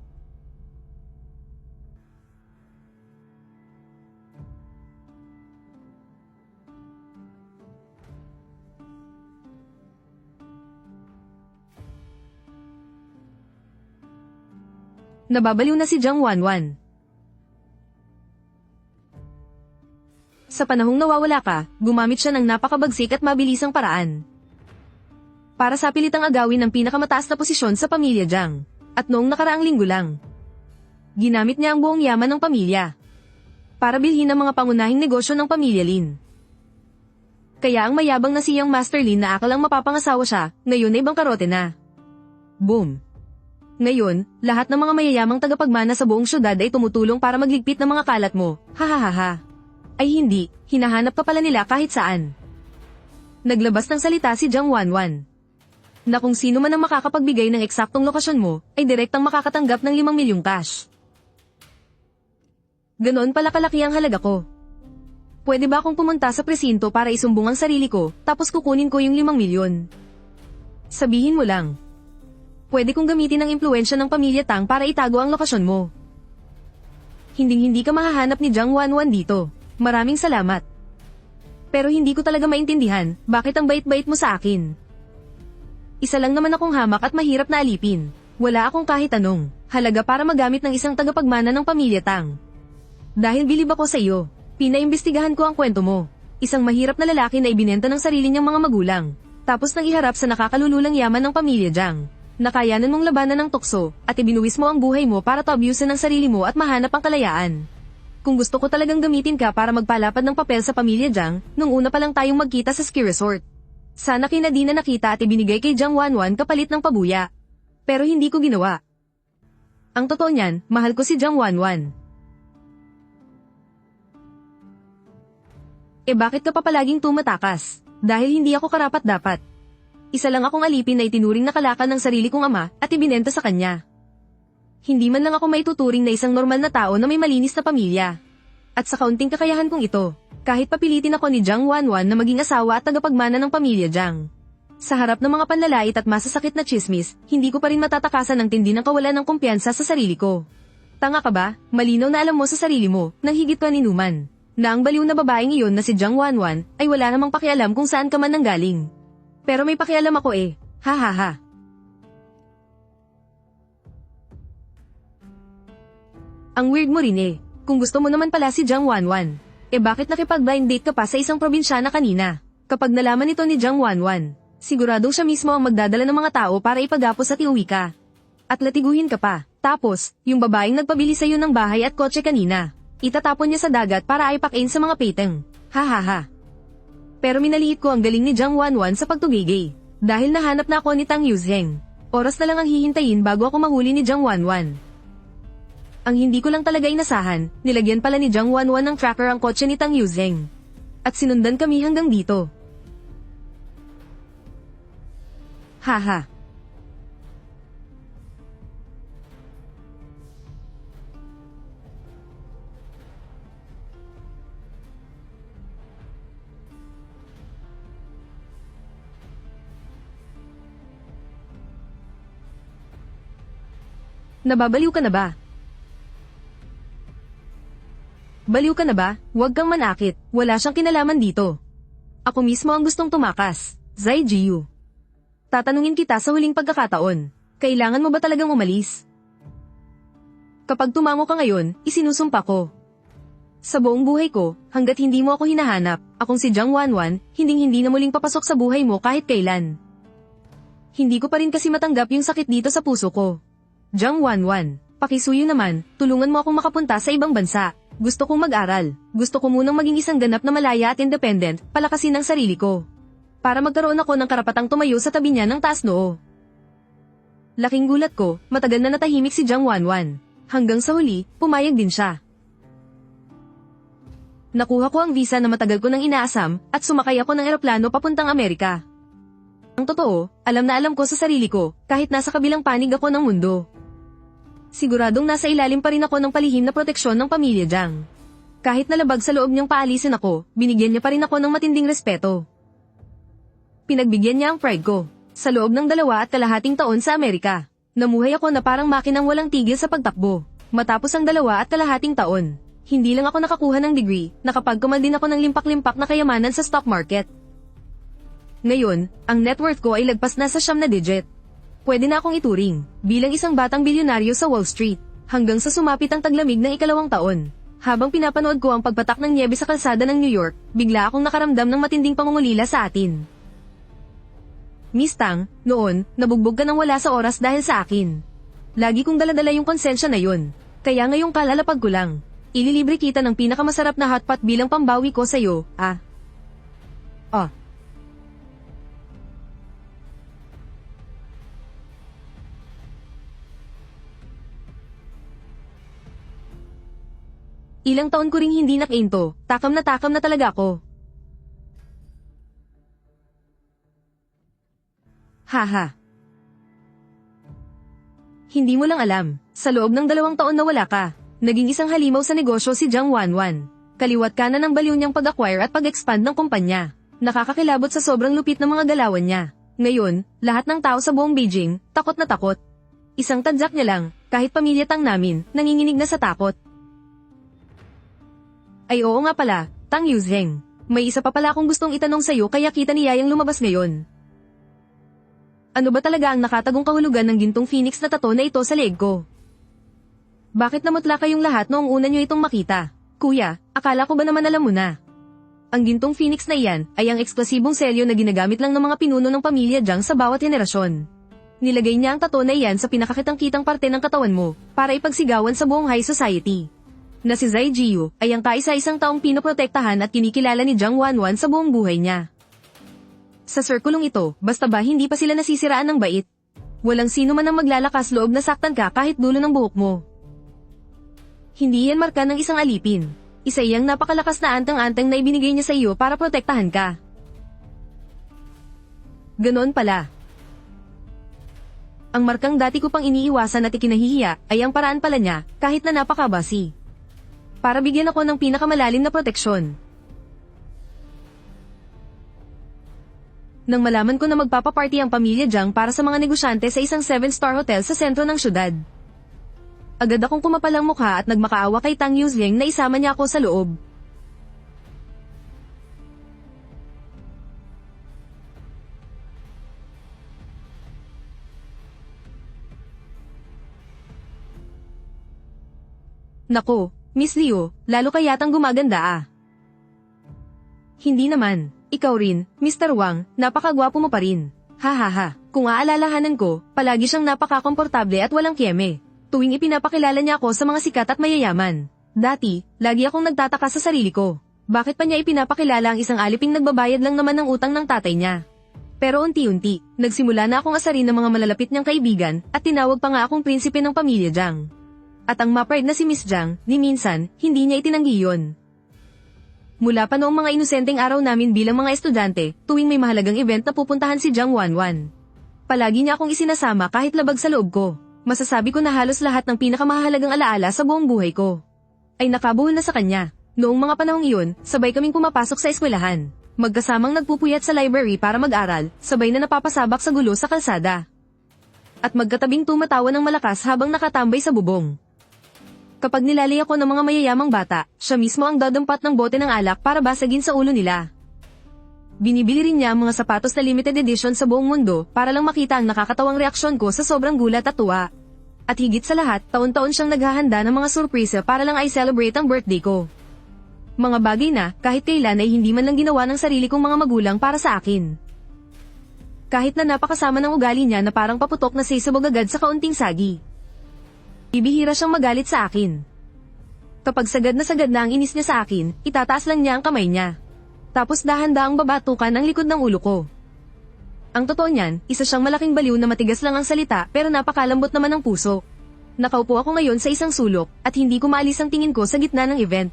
Nababaliw na si Jiang Wanwan. Sa panahong nawawala ka, gumamit siya ng napakabagsik at mabilisang paraan. Para sa pilitang agawin ng pinakamataas na posisyon sa pamilya Jiang. At noong nakaraang linggo lang, ginamit niya ang buong yaman ng pamilya para bilhin ang mga pangunahing negosyo ng pamilya Lin. Kaya ang mayabang na siyang Master Lin na akalang mapapangasawa siya, ngayon ay bangkarote na. Boom! Ngayon, lahat ng mga mayayamang tagapagmana sa buong syudad ay tumutulong para magligpit ng mga kalat mo. Hahaha. Ay hindi, hinahanap ka pala nila kahit saan. Naglabas ng salita si Jiang Wanwan. Na kung sino man ang makakapagbigay ng eksaktong lokasyon mo, ay direktang makakatanggap ng 5 milyong cash. Ganoon pala kalaki ang halaga ko. Pwede ba akong pumunta sa presinto para isumbong ang sarili ko, tapos kukunin ko yung 5 milyon? Sabihin mo lang. Pwede kong gamitin ang impluensya ng pamilya Tang para itago ang lokasyon mo. Hinding-hindi ka mahahanap ni Jiang Wanwan dito. Maraming salamat. Pero hindi ko talaga maintindihan, bakit ang bait-bait mo sa akin? Isa lang naman akong hamak at mahirap na alipin. Wala akong kahit anong halaga para magamit ng isang tagapagmana ng pamilya Tang. Dahil bilib ako sa iyo, pinaimbestigahan ko ang kwento mo. Isang mahirap na lalaki na ibinenta ng sarili niyang mga magulang, tapos nang iharap sa nakakalululang yaman ng pamilya Jiang. Nakayanan mong labanan ng tukso, at ibinuwis mo ang buhay mo para tabyusin ang sarili mo at mahanap ang kalayaan. Kung gusto ko talagang gamitin ka para magpalapad ng papel sa pamilya Jiang, nung una pa lang tayong magkita sa ski resort. Sana kinadi na nakita at ibinigay kay Jiang Wanwan kapalit ng pabuya. Pero hindi ko ginawa. Ang totoo niyan, mahal ko si Jiang Wanwan. Bakit ka pa palaging tumatakas? Dahil hindi ako karapat-dapat. Isa lang akong alipin na itinuring na kalakal ng sarili kong ama at ibinenta sa kanya. Hindi man lang ako maituturing na isang normal na tao na may malinis na pamilya. At sa kaunting kakayahan kong ito, kahit papilitin ako ni Jiang Wanwan na maging asawa at tagapagmana ng pamilya Jiang. Sa harap ng mga panlalait at masasakit na chismis, hindi ko pa rin matatakasan ng tindi ng kawalan ng kumpiyansa sa sarili ko. Tanga ka ba? Malinaw na alam mo sa sarili mo, nang higit pa ni Numan, na ang baliw na babaeng iyon na si Jiang Wanwan ay wala namang pakialam kung saan ka man nanggaling. Pero may pakialam ako ha ha ha. Ang weird mo rin kung gusto mo naman pala si Jiang Wanwan. Bakit nakipag-blind date ka pa sa isang probinsyana kanina? Kapag nalaman ito ni Jiang Wanwan, siguradong siya mismo ang magdadala ng mga tao para ipagapos at iuwi ka. At latiguhin ka pa. Tapos, yung babaeng nagpabili sa'yo ng bahay at kotse kanina, itatapon niya sa dagat para aipakin sa mga peteng. Ha ha ha. Pero minaliit ko ang galing ni Jiang Wanwan sa pagtugigay. Dahil nahanap na ako ni Tang Yuzheng. Oras na lang ang hihintayin bago ako mahuli ni Jiang Wanwan. Ang hindi ko lang talaga inasahan, nilagyan pala ni Jiang Wanwan ng tracker ang kotse ni Tang Yuzheng. At sinundan kami hanggang dito. Haha. Nababaliw ka na ba? Baliw ka na ba? Huwag kang manakit, wala siyang kinalaman dito. Ako mismo ang gustong tumakas, Zai Jiu. Tatanungin kita sa huling pagkakataon, kailangan mo ba talagang umalis? Kapag tumango ka ngayon, isinusumpa ko. Sa buong buhay ko, hanggat hindi mo ako hinahanap, akong si Jiang Wanwan, hinding-hindi na muling papasok sa buhay mo kahit kailan. Hindi ko pa rin kasi matanggap yung sakit dito sa puso ko. Jiang Wanwan, pakisuyo naman, tulungan mo akong makapunta sa ibang bansa. Gusto kong mag-aral. Gusto ko munang maging isang ganap na malaya at independent, palakasin ang sarili ko. Para magkaroon ako ng karapatang tumayo sa tabi niya ng taas noo. Laking gulat ko, matagal na natahimik si Jiang Wanwan. Hanggang sa huli, pumayag din siya. Nakuha ko ang visa na matagal ko nang inaasam, at sumakay ako ng eroplano papuntang Amerika. Ang totoo, alam na alam ko sa sarili ko, kahit nasa kabilang panig ako ng mundo. Siguradong nasa ilalim pa rin ako ng palihim na proteksyon ng pamilya Jiang. Kahit nalabag sa loob niyang paalisin ako, binigyan niya pa rin ako ng matinding respeto. Pinagbigyan niya ang pride ko. Sa loob ng 2.5 taon sa Amerika, namuhay ako na parang makinang walang tigil sa pagtakbo. Matapos ang 2.5 taon, hindi lang ako nakakuha ng degree, nakapagkuman din ako ng limpak-limpak na kayamanan sa stock market. Ngayon, ang net worth ko ay lagpas na sa 9 na digit. Pwede na akong ituring bilang isang batang bilyonaryo sa Wall Street, hanggang sa sumapit ang taglamig ng 2 taon. Habang pinapanood ko ang pagpatak ng nyebe sa kalsada ng New York, bigla akong nakaramdam ng matinding pangungulila sa atin. Miss Tang, noon, nabugbog ka nang wala sa oras dahil sa akin. Lagi kong daladala yung konsensya na yun. Kaya ngayong kalalapag ko lang, ililibre kita ng pinakamasarap na hotpot bilang pambawi ko sa'yo, Ilang taon ko ring hindi nakainto, takam na talaga ako. Haha. Hindi mo lang alam, sa loob ng 2 taon na wala ka, naging isang halimaw sa negosyo si Jiang Wanwan. Kaliwat kanan ng baliw niyang pag-acquire at pag-expand ng kumpanya. Nakakakilabot sa sobrang lupit ng mga galawan niya. Ngayon, lahat ng tao sa buong Beijing, takot na takot. Isang tadyak niya lang, kahit pamilya Tang namin, nanginginig na sa takot. Ay oo nga pala, Tang Yuzheng. May isa pa pala akong gustong itanong sa'yo kaya kita ni Yayang lumabas ngayon. Ano ba talaga ang nakatagong kahulugan ng gintong phoenix na tato na ito sa leeg ko? Bakit namutla kayong lahat noong una niyo itong makita? Kuya, akala ko ba naman alam mo na? Ang gintong phoenix na iyan ay ang eksklusibong selyo na ginagamit lang ng mga pinuno ng pamilya Jiang sa bawat henerasyon. Nilagay niya ang tato na iyan sa pinakakitang-kitang parte ng katawan mo para ipagsigawan sa buong high society. Na si Zai Jiu ay ang kaisa-isang taong pinoprotektahan at kinikilala ni Jiang Wanwan sa buong buhay niya. Sa sirkulong ito, basta ba hindi pa sila nasisiraan ng bait? Walang sino man ang maglalakas loob na saktan ka kahit dulo ng buhok mo. Hindi yan marka ng isang alipin. Isa iyang napakalakas na antang-antang na ibinigay niya sa iyo para protektahan ka. Ganoon pala. Ang markang dati ko pang iniiwasan at ikinahihiya ay ang paraan pala niya, kahit na napakabasi. Para bigyan ako ng pinakamalalim na proteksyon. Nang malaman ko na magpapaparty ang pamilya Jiang para sa mga negosyante sa isang 7-star hotel sa sentro ng syudad. Agad akong kumapalang mukha at nagmakaawa kay Tang Yuzheng na isama niya ako sa loob. Nako, Miss Liu, lalo ka yatang gumaganda ah. Hindi naman, ikaw rin, Mr. Wang, napakagwapo mo pa rin. Hahaha, kung aalalahanan ko, palagi siyang napakakomportable at walang kieme. Tuwing ipinapakilala niya ako sa mga sikat at mayayaman. Dati, lagi akong nagtataka sa sarili ko. Bakit pa niya ipinapakilala ang isang aliping nagbabayad lang naman ng utang ng tatay niya? Pero unti-unti, nagsimula na akong asarin ng mga malalapit niyang kaibigan at tinawag pa nga akong prinsipe ng pamilya Jiang. At ang ma-pride na si Miss Jiang, ni minsan, hindi niya itinanggi yun. Mula pa noong mga inosenteng araw namin bilang mga estudyante, tuwing may mahalagang event na pupuntahan si Jiang Wanwan. Palagi niya akong isinasama kahit labag sa loob ko. Masasabi ko na halos lahat ng pinakamahalagang alaala sa buong buhay ko ay nakabuhol na sa kanya. Noong mga panahong iyon, sabay kaming pumapasok sa eskwelahan. Magkasamang nagpupuyat sa library para mag-aral, sabay na napapasabak sa gulo sa kalsada. At magkatabing tumatawa ng malakas habang nakatambay sa bubong. Kapag nilalay ako ng mga mayayamang bata, siya mismo ang dadampat ng bote ng alak para basagin sa ulo nila. Binibili rin niya ang mga sapatos na limited edition sa buong mundo para lang makita ang nakakatawang reaksyon ko sa sobrang gulat at tuwa. At higit sa lahat, taon-taon siyang naghahanda ng mga surpresa para lang ay celebrate ang birthday ko. Mga bagay na, kahit kailan ay hindi man lang ginawa ng sarili kong mga magulang para sa akin. Kahit na napakasama ng ugali niya na parang paputok na sisabog agad sa kaunting sagi. Ibihira siyang magalit sa akin. Kapag sagad na ang inis niya sa akin, itataas lang niya ang kamay niya. Tapos dahan-daang babatukan ang likod ng ulo ko. Ang totoo niyan, isa siyang malaking baliw na matigas lang ang salita pero napakalambot naman ang puso. Nakaupo ako ngayon sa isang sulok at hindi ko maalis ang tingin ko sa gitna ng event.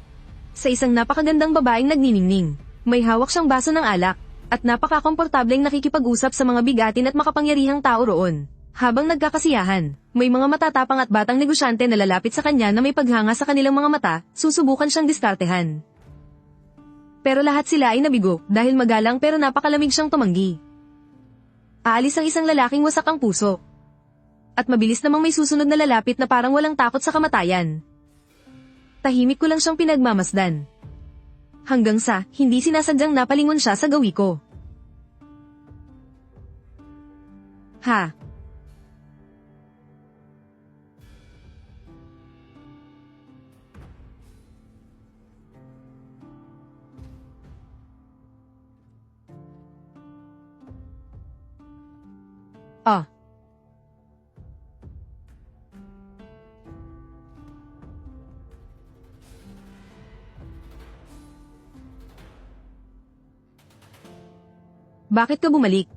Sa isang napakagandang babaeng nagniningning. May hawak siyang baso ng alak at napakakomportableng nakikipag-usap sa mga bigatin at makapangyarihang tao roon. Habang nagkakasiyahan, may mga matatapang at batang negosyante na lalapit sa kanya na may paghanga sa kanilang mga mata, susubukan siyang diskartehan. Pero lahat sila ay nabigo dahil magalang pero napakalamig siyang tumanggi. Aalis ang isang lalaking wasak ang puso. At mabilis namang may susunod na lalapit na parang walang takot sa kamatayan. Tahimik ko lang siyang pinagmamasdan. Hanggang sa, hindi sinasadyang napalingon siya sa gawi ko. Ha? Ah. Bakit ka bumalik?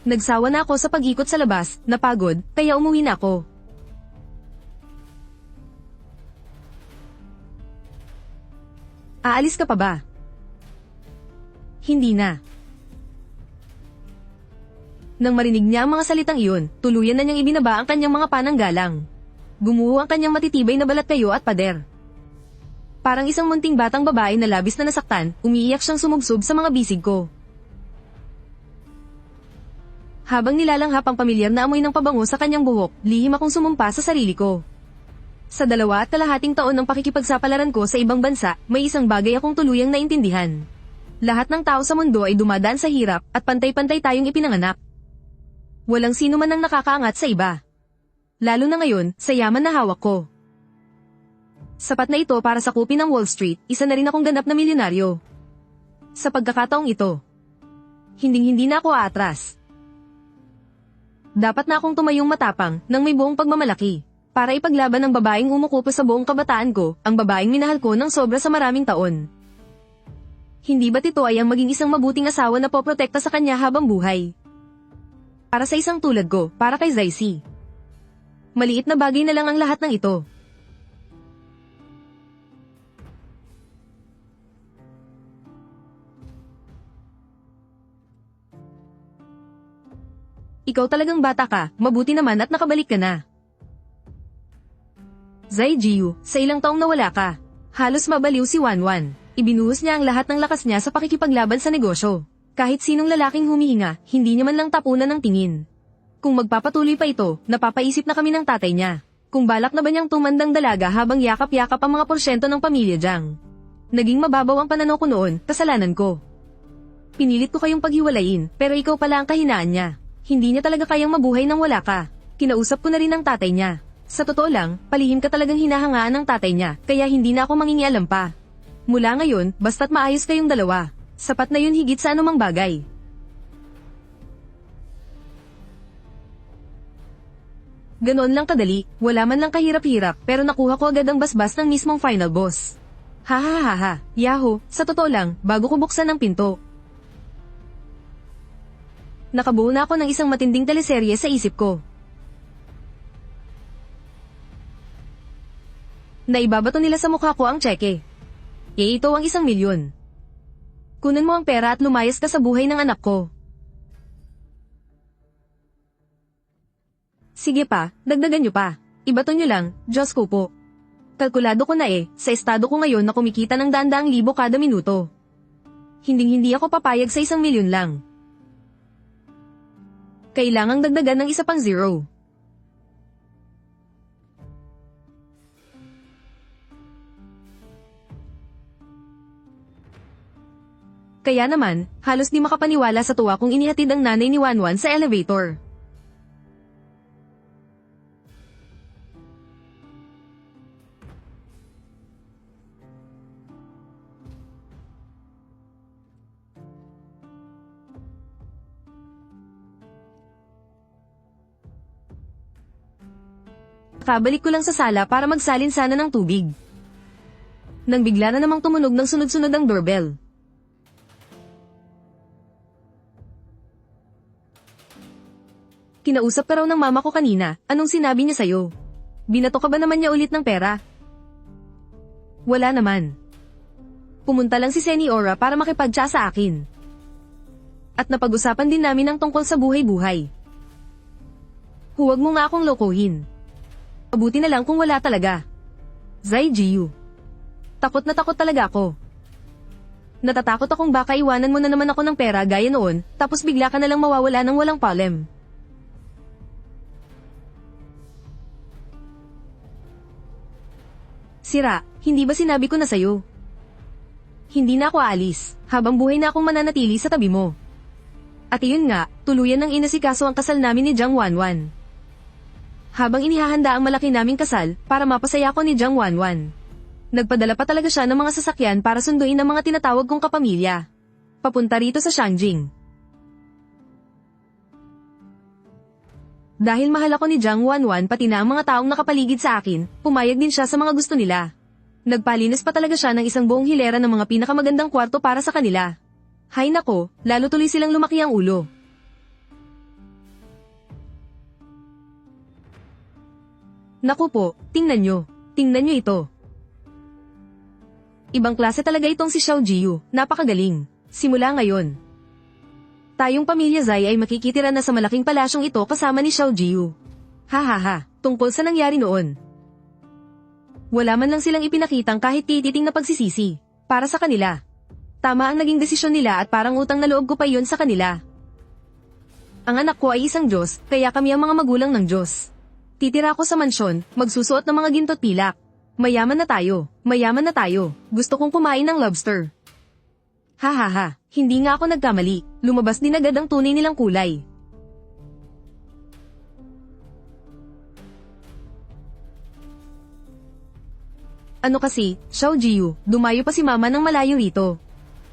Nagsawa na ako sa pag-ikot sa labas, napagod, kaya umuwi na ako. Aalis ka pa ba? Hindi na. Nang marinig niya ang mga salitang iyon, tuluyan na niyang ibinaba ang kanyang mga pananggalang. Gumuho ang kanyang matitibay na balat kayo at pader. Parang isang munting batang babae na labis na nasaktan, umiiyak siyang sumubsob sa mga bisig ko. Habang nilalanghap ang pamilyar na amoy ng pabango sa kanyang buhok, lihim akong sumumpa sa sarili ko. Sa 2.5 taon ng pakikipagsapalaran ko sa ibang bansa, may isang bagay akong tuluyang naintindihan. Lahat ng tao sa mundo ay dumadaan sa hirap, at pantay-pantay tayong ipinanganak. Walang sino man ang nakakaangat sa iba. Lalo na ngayon, sa yaman na hawak ko. Sapat na ito para sakupin ang Wall Street, isa na rin akong ganap na milyonaryo. Sa pagkakataong ito, hinding-hindi na ako aatras. Dapat na akong tumayong matapang, nang may buong pagmamalaki, para ipaglaban ang babaeng umukupo sa buong kabataan ko, ang babaeng minahal ko ng sobra sa maraming taon. Hindi ba't ito ay ang maging isang mabuting asawa na poprotekta sa kanya habang buhay? Para sa isang tulad ko, para kay Zaisi. Maliit na bagay na lang ang lahat ng ito. Ikaw talagang bata ka, mabuti naman at nakabalik ka na. Zai Jiu, sa ilang taong nawala ka. Halos mabaliw si Wanwan. Ibinuhos niya ang lahat ng lakas niya sa pakikipaglaban sa negosyo. Kahit sinong lalaking humihinga, hindi niya man lang tapunan ng tingin. Kung magpapatuloy pa ito, napapaisip na kami ng tatay niya. Kung balak na ba niyang tumandang dalaga habang yakap-yakap ang mga porsyento ng pamilya Jiang. Naging mababaw ang pananaw ko noon, kasalanan ko. Pinilit ko kayong paghiwalayin, pero ikaw pala ang kahinaan niya. Hindi niya talaga kayang mabuhay nang wala ka. Kinausap ko na rin ang tatay niya. Sa totoo lang, palihim ka talagang hinahangaan ng tatay niya, kaya hindi na ako mangingialam pa. Mula ngayon, basta't maayos kayong dalawa. Sapat na yun higit sa anumang bagay. Ganon lang kadali, wala man lang kahirap-hirap, pero nakuha ko agad ang basbas ng mismong final boss. Ha, Yahoo, sa totoo lang, bago ko buksan ang pinto. Nakabuo na ako ng isang matinding teleserye sa isip ko. Naibabato nila sa mukha ko ang tseke. Ito ang 1,000,000. Kunin mo ang pera at lumayas ka sa buhay ng anak ko. Sige pa, dagdagan nyo pa. Ibato nyo lang, Diyos ko po. Kalkulado ko na sa estado ko ngayon na kumikita ng daang-daang libo kada minuto. Hinding-hindi ako papayag sa 1,000,000 lang. Kailangang dagdagan ng isa pang 0. Kaya naman, halos di makapaniwala sa tuwa kung inihatid ang nanay ni Wanwan sa elevator. Kabalik ko lang sa sala para magsalin sana ng tubig. Nang bigla na namang tumunog ng sunod-sunod ang doorbell. Kinausap ka raw ng mama ko kanina, anong sinabi niya sa'yo? Binato ka ba naman niya ulit ng pera? Wala naman. Pumunta lang si Seniora para makipagtsa sa akin. At napag-usapan din namin ang tungkol sa buhay-buhay. Huwag mo nga akong lokohin. Mabuti na lang kung wala talaga. Zai Jiu. Takot na takot talaga ako. Natatakot akong baka iwanan mo na naman ako ng pera gaya noon, tapos bigla ka na lang mawawala ng walang palem. Sira, hindi ba sinabi ko na sa'yo? Hindi na ako aalis, habang buhay na akong mananatili sa tabi mo. At iyon nga, tuluyan ng inasikaso ang kasal namin ni Jiang Wanwan. Habang inihahanda ang malaki naming kasal, para mapasaya ko ni Jiang Wanwan. Nagpadala pa talaga siya ng mga sasakyan para sunduin ang mga tinatawag kong kapamilya. Papunta rito sa Shangjing. Dahil mahal ako ni Jiang Wanwan pati na ang mga taong nakapaligid sa akin, pumayag din siya sa mga gusto nila. Nagpalinis pa talaga siya ng isang buong hilera ng mga pinakamagandang kwarto para sa kanila. Hay nako, lalo tuloy silang lumaki ang ulo. Naku po, tingnan nyo ito. Ibang klase talaga itong si Xiao Jiu, napakagaling. Simula ngayon, tayong pamilya Zai ay makikitira na sa malaking palasyong ito kasama ni Xiao Jiu. Hahaha, tungkol sa nangyari noon. Wala man lang silang ipinakitang kahit tititing na pagsisisi. Para sa kanila, tama ang naging desisyon nila at parang utang na loob ko pa yon sa kanila. Ang anak ko ay isang Diyos, kaya kami ang mga magulang ng Diyos. Titira ako sa mansyon, magsusuot ng mga ginto't pilak. Mayaman na tayo, mayaman na tayo. Gusto kong kumain ng lobster. Hahaha, hindi nga ako nagkamali. Lumabas din agad ang tunay nilang kulay. Ano kasi, Xiao Jiu, dumayo pa si mama ng malayo rito.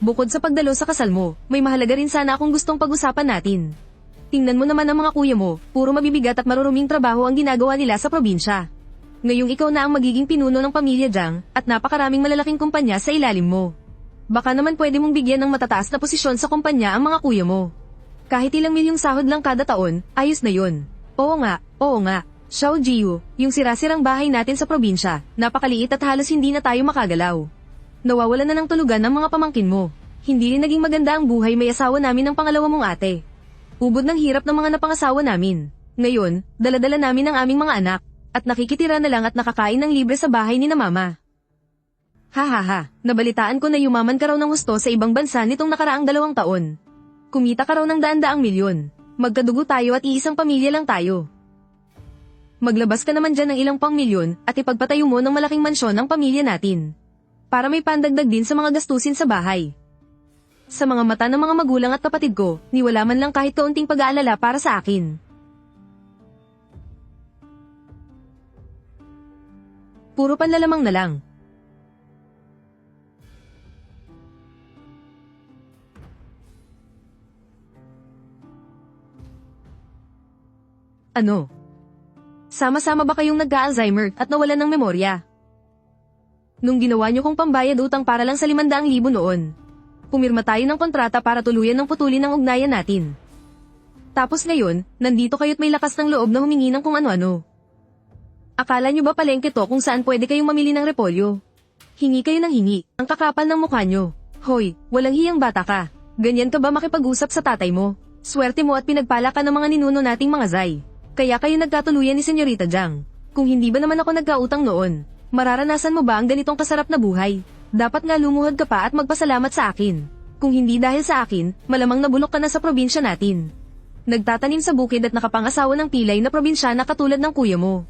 Bukod sa pagdalo sa kasal mo, may mahalaga rin sana akong gustong pag-usapan natin. Tingnan mo naman ang mga kuya mo, puro mabibigat at maruruming trabaho ang ginagawa nila sa probinsya. Ngayong ikaw na ang magiging pinuno ng pamilya Jiang, at napakaraming malalaking kumpanya sa ilalim mo. Baka naman pwede mong bigyan ng matataas na posisyon sa kumpanya ang mga kuya mo. Kahit ilang milyong sahod lang kada taon, ayos na yun. Oo nga. Xiao Jiu, yung sirasirang bahay natin sa probinsya, napakaliit at halos hindi na tayo makagalaw. Nawawalan na ng tulugan ng mga pamangkin mo. Hindi rin naging maganda ang buhay may asawa namin ng pangalawa mong ate. Ubod ng hirap ng mga napangasawa namin. Ngayon, daladala namin ang aming mga anak, at nakikitira na lang at nakakain ng libre sa bahay ni na mama. Hahaha, nabalitaan ko na yumaman ka raw ng husto sa ibang bansa nitong nakaraang 2 taon. Kumita ka raw ng daan-daang milyon. Magkadugo tayo at iisang pamilya lang tayo. Maglabas ka naman dyan ng ilang pang milyon at ipagpatayo mo ng malaking mansyon ng pamilya natin. Para may pandagdag din sa mga gastusin sa bahay. Sa mga mata ng mga magulang at kapatid ko, niwala man lang kahit kaunting pag-aalala para sa akin. Puro panlalamang na lang. Ano? Sama-sama ba kayong nagka-Alzheimer at nawalan ng memorya? Nung ginawa niyo kong pambayad utang para lang sa 500,000 noon, pumirma tayo ng kontrata para tuluyan ng putulin ang ugnayan natin. Tapos ngayon, nandito kayo't may lakas ng loob na humingi ng kung ano-ano. Akala niyo ba palengke to kung saan pwede kayong mamili ng repolyo? Hingi kayo ng hingi, ang kakapal ng mukha niyo. Hoy, walang hiyang bata ka. Ganyan ka ba makipag-usap sa tatay mo? Swerte mo at pinagpala ka ng mga ninuno nating mga Zai. Kaya kayo nagkatuluyan ni Senyorita Jiang. Kung hindi ba naman ako nagkautang noon, mararanasan mo ba ang ganitong kasarap na buhay? Dapat nga lumuhod ka pa at magpasalamat sa akin. Kung hindi dahil sa akin, malamang nabulok ka na sa probinsya natin. Nagtatanim sa bukid at nakapangasawa ng pilay na probinsyana katulad ng kuya mo.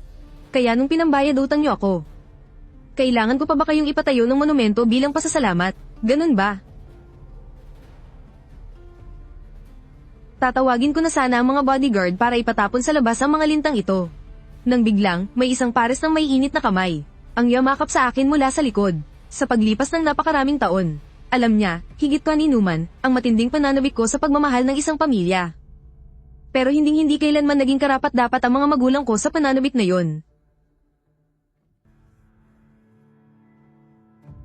Kaya nung pinambayad utang niyo ako, kailangan ko pa ba kayong ipatayo ng monumento bilang pasasalamat? Ganun ba? Tatawagin ko na sana ang mga bodyguard para ipatapon sa labas ang mga lintang ito. Nang biglang, may isang pares ng may init na kamay. Ang yamakap sa akin mula sa likod. Sa paglipas ng napakaraming taon, alam niya, higit pa inuman, ang matinding pananabik ko sa pagmamahal ng isang pamilya. Pero hindi kailanman naging karapat-dapat ang mga magulang ko sa pananabik na yon.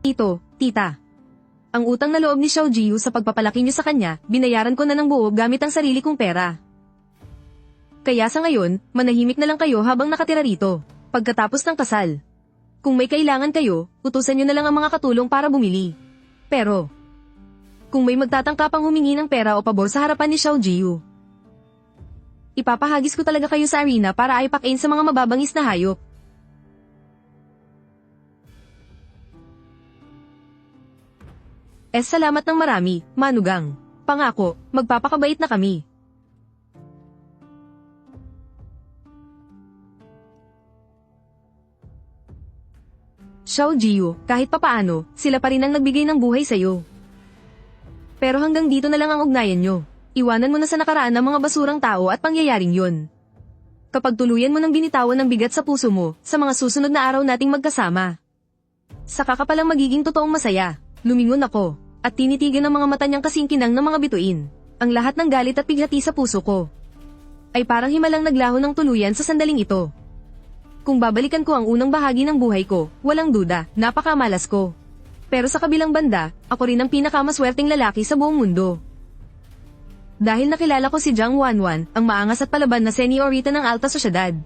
Ito, tita. Ang utang na loob ni Xiao Jiu sa pagpapalaki niyo sa kanya, binayaran ko na ng buo gamit ang sarili kong pera. Kaya sa ngayon, manahimik na lang kayo habang nakatira rito, pagkatapos ng kasal. Kung may kailangan kayo, utusan niyo na lang ang mga katulong para bumili. Pero, kung may magtatangka pang humingi ng pera o pabor sa harapan ni Xiao Jiu, ipapahagis ko talaga kayo sa arena para aipakin sa mga mababangis na hayop. Salamat ng marami, Manugang. Pangako, magpapakabait na kami. Xiao Jiu, kahit papaano, sila pa rin ang nagbigay ng buhay sa'yo. Pero hanggang dito na lang ang ugnayan nyo. Iwanan mo na sa nakaraan ang mga basurang tao at pangyayaring yun. Kapag tuluyan mo ng binitawan ng bigat sa puso mo, sa mga susunod na araw nating magkasama, saka ka palang magiging totoong masaya. Lumingon ako, at tinitigan ng mga mata niyang kasingkinang ng mga bituin. Ang lahat ng galit at pighati sa puso ko ay parang himalang naglaho ng tuluyan sa sandaling ito. Kung babalikan ko ang unang bahagi ng buhay ko, walang duda, napakamalas ko. Pero sa kabilang banda, ako rin ang pinakamaswerteng lalaki sa buong mundo. Dahil nakilala ko si Jiang Wanwan, ang maangas at palaban na senyorita ng alta sosyedad.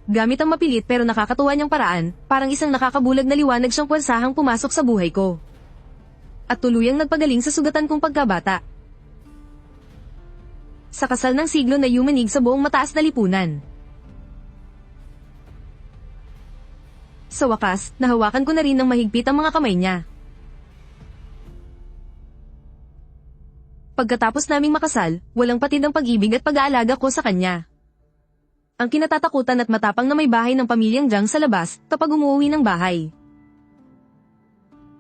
Gamit ang mapilit pero nakakatuwa niyang paraan, parang isang nakakabulag na liwanag siyang puwersahang pumasok sa buhay ko. At tuluyang nagpagaling sa sugatan kong pagkabata. Sa kasal ng siglo na yumanig sa buong mataas na lipunan. Sa wakas, nahawakan ko na rin ng mahigpit ang mga kamay niya. Pagkatapos naming makasal, walang patid ang pag-ibig at pag-aalaga ko sa kanya. Ang kinatatakutan at matapang na may bahay ng pamilyang Jiang sa labas, kapag umuwi ng bahay.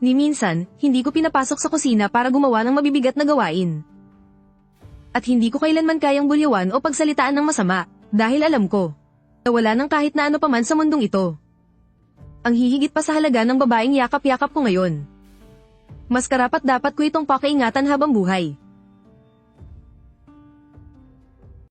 Ni minsan, hindi ko pinapasok sa kusina para gumawa ng mabibigat na gawain. At hindi ko kailanman kayang bulyawan o pagsalitaan ng masama, dahil alam ko, na wala nang kahit na ano paman sa mundong ito. Ang hihigit pa sa halaga ng babaeng yakap-yakap ko ngayon. Mas karapat dapat ko itong pakaingatan habang buhay.